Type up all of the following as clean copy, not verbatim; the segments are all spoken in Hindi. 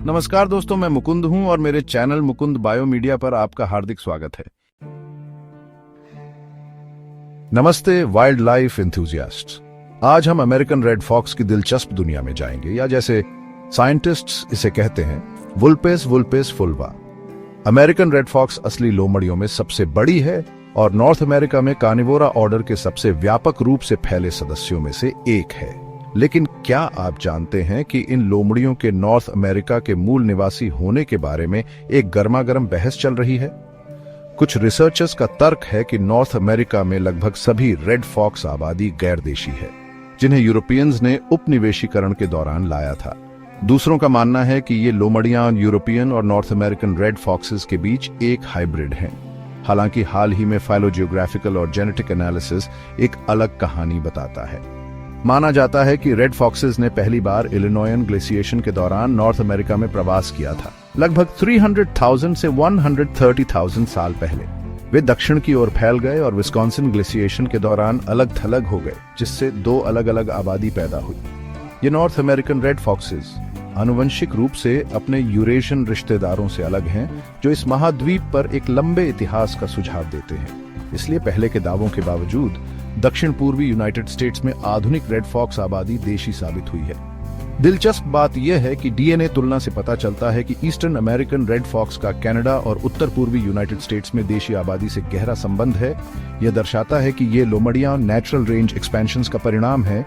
नमस्कार दोस्तों, मैं मुकुंद हूं और मेरे चैनल मुकुंद बायो मीडिया पर आपका हार्दिक स्वागत है। नमस्ते वाइल्ड लाइफ एंथुसियास्ट्स। आज हम अमेरिकन रेड फॉक्स की दिलचस्प दुनिया में जाएंगे, या जैसे साइंटिस्ट्स इसे कहते हैं, वुल्पेस वुल्पेस फुल्वा। अमेरिकन रेड फॉक्स असली लोमड़ियों में सबसे बड़ी है और नॉर्थ अमेरिका में कार्निवोरा ऑर्डर के सबसे व्यापक रूप से फैले सदस्यों में से एक है। लेकिन क्या आप जानते हैं कि इन लोमड़ियों के नॉर्थ अमेरिका के मूल निवासी होने के बारे में एक गर्मागर्म बहस चल रही है? कुछ रिसर्चर्स का तर्क है कि नॉर्थ अमेरिका में लगभग सभी रेड फॉक्स आबादी गैर देशी है, जिन्हें यूरोपियंस ने उपनिवेशीकरण के दौरान लाया था। दूसरों का मानना है कि ये लोमड़ियां यूरोपियन और नॉर्थ अमेरिकन रेड फॉक्सेस के बीच एक हाइब्रिड हैं। हालांकि हाल ही में फाइलोजियोग्राफिकल और जेनेटिक एनालिसिस एक अलग कहानी बताता है। माना जाता है कि रेड फॉक्सेस ने पहली बार इलिनॉयन ग्लेशिएशन के दौरान नॉर्थ अमेरिका में प्रवास किया था, लगभग 300,000 से 130,000 साल पहले। वे दक्षिण की ओर फैल गए और विस्कॉन्सिन ग्लेशिएशन के दौरान अलग थलग हो गए, जिससे दो अलग अलग आबादी पैदा हुई। ये नॉर्थ अमेरिकन रेड फॉक्सेस आनुवंशिक रूप से अपने यूरेशियन रिश्तेदारों से अलग हैं, जो इस महाद्वीप पर एक लंबे इतिहास का सुझाव देते हैं। इसलिए पहले के दावों के बावजूद दक्षिण पूर्वी यूनाइटेड स्टेट्स में आधुनिक रेड फॉक्स आबादी देशी साबित हुई है। दिलचस्प बात यह है कि डीएनए तुलना से पता चलता है कि ईस्टर्न अमेरिकन रेड फॉक्स का कनाडा और उत्तर पूर्वी यूनाइटेड स्टेट्स में देशी आबादी से गहरा संबंध है। यह दर्शाता है कि ये लोमड़ियां नेचुरल रेंज एक्सपेंशंस का परिणाम है,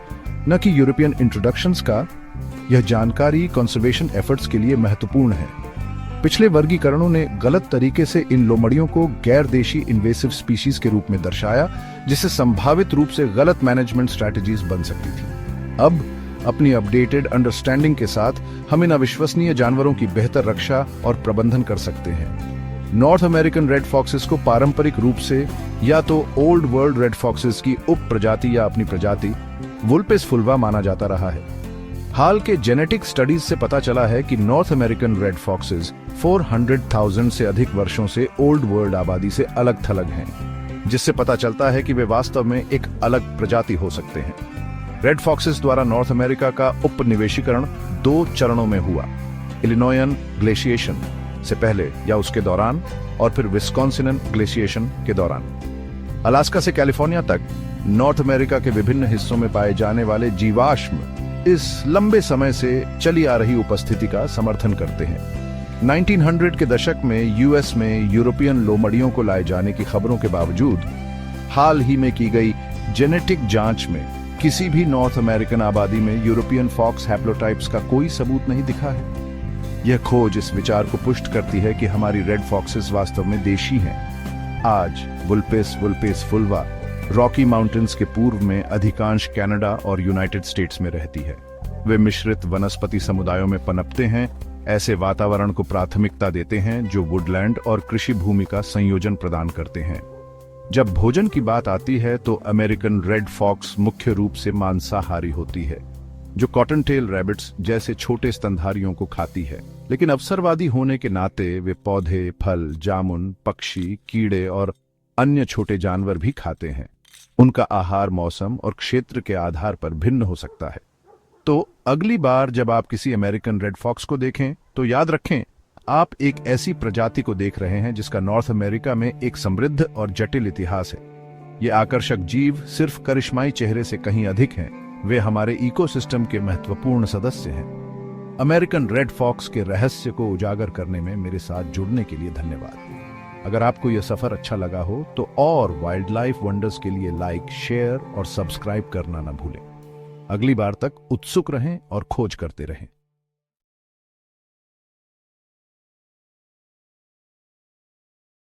न कि यूरोपियन इंट्रोडक्शंस का। यह जानकारी कंजर्वेशन एफर्ट्स के लिए महत्वपूर्ण है। पिछले वर्गीकरणों ने गलत तरीके से इन लोमड़ियों को गैर देशी इन्वेसिव स्पीशीज के रूप में दर्शाया, जिससे संभावित रूप से गलत मैनेजमेंट स्ट्रैटेजीज बन सकती थी। अब अपनी अपडेटेड अंडरस्टैंडिंग के साथ हम इन अविश्वसनीय जानवरों की बेहतर रक्षा और प्रबंधन कर सकते हैं। नॉर्थ अमेरिकन रेड फॉक्सेस को पारंपरिक रूप से या तो ओल्ड वर्ल्ड रेड फॉक्सेस की उप प्रजाति या अपनी प्रजाति वुल्पेस फुल्वा माना जाता रहा है। हाल के जेनेटिक स्टडीज से पता चला है कि नॉर्थ अमेरिकन रेड फॉक्सेस 400,000 से अधिक वर्षों से ओल्ड वर्ल्ड आबादी से अलग थलग हैं, जिससे पता चलता है कि वे वास्तव में एक अलग प्रजाति हो सकते हैं। रेड फॉक्सेस द्वारा नॉर्थ अमेरिका का उपनिवेशीकरण 2 चरणों में हुआ, इलिनॉयन ग्लेशिएशन से पहले या उसके दौरान, और फिर विस्कॉन्सिन ग्लेशिएशन के दौरान। अलास्का से कैलिफोर्निया तक नॉर्थ अमेरिका के विभिन्न हिस्सों में पाए जाने वाले जीवाश्म इस लंबे समय से चली आ रही उपस्थिति का समर्थन करते हैं। 1900 के दशक में यूएस में यूरोपियन लोमड़ियों को लाए जाने की खबरों के बावजूद हाल ही में की गई जेनेटिक जांच में किसी भी नॉर्थ अमेरिकन आबादी में यूरोपियन फॉक्स हैप्लोटाइप्स का कोई सबूत नहीं दिखा है। यह खोज इस विचार को पुष्ट करती है कि हमारी रेड फॉक्सेस वास्तव में देशी हैं। आज वुल्पेस वुल्पेस फुल्वा रॉकी माउंटेन्स के पूर्व में अधिकांश कनाडा और यूनाइटेड स्टेट्स में रहती है। वे मिश्रित वनस्पति समुदायों में पनपते हैं, ऐसे वातावरण को प्राथमिकता देते हैं जो वुडलैंड और कृषि भूमि का संयोजन प्रदान करते हैं। जब भोजन की बात आती है तो अमेरिकन रेड फॉक्स मुख्य रूप से मांसाहारी होती है, जो कॉटन टेल रैबिट्स जैसे छोटे स्तनधारियों को खाती है। लेकिन अवसरवादी होने के नाते वे पौधे, फल, जामुन, पक्षी, कीड़े और अन्य छोटे जानवर भी खाते हैं। उनका आहार मौसम और क्षेत्र के आधार पर भिन्न हो सकता है। तो अगली बार जब आप किसी अमेरिकन रेड फॉक्स को देखें तो याद रखें, आप एक ऐसी प्रजाति को देख रहे हैं जिसका नॉर्थ अमेरिका में एक समृद्ध और जटिल इतिहास है। ये आकर्षक जीव सिर्फ करिश्माई चेहरे से कहीं अधिक हैं, वे हमारे इकोसिस्टम के महत्वपूर्ण सदस्य हैं। अमेरिकन रेड फॉक्स के रहस्य को उजागर करने में मेरे साथ जुड़ने के लिए धन्यवाद। अगर आपको यह सफर अच्छा लगा हो तो और वाइल्ड लाइफ वंडर्स के लिए लाइक, शेयर और सब्सक्राइब करना न भूलें। अगली बार तक उत्सुक रहें और खोज करते रहें।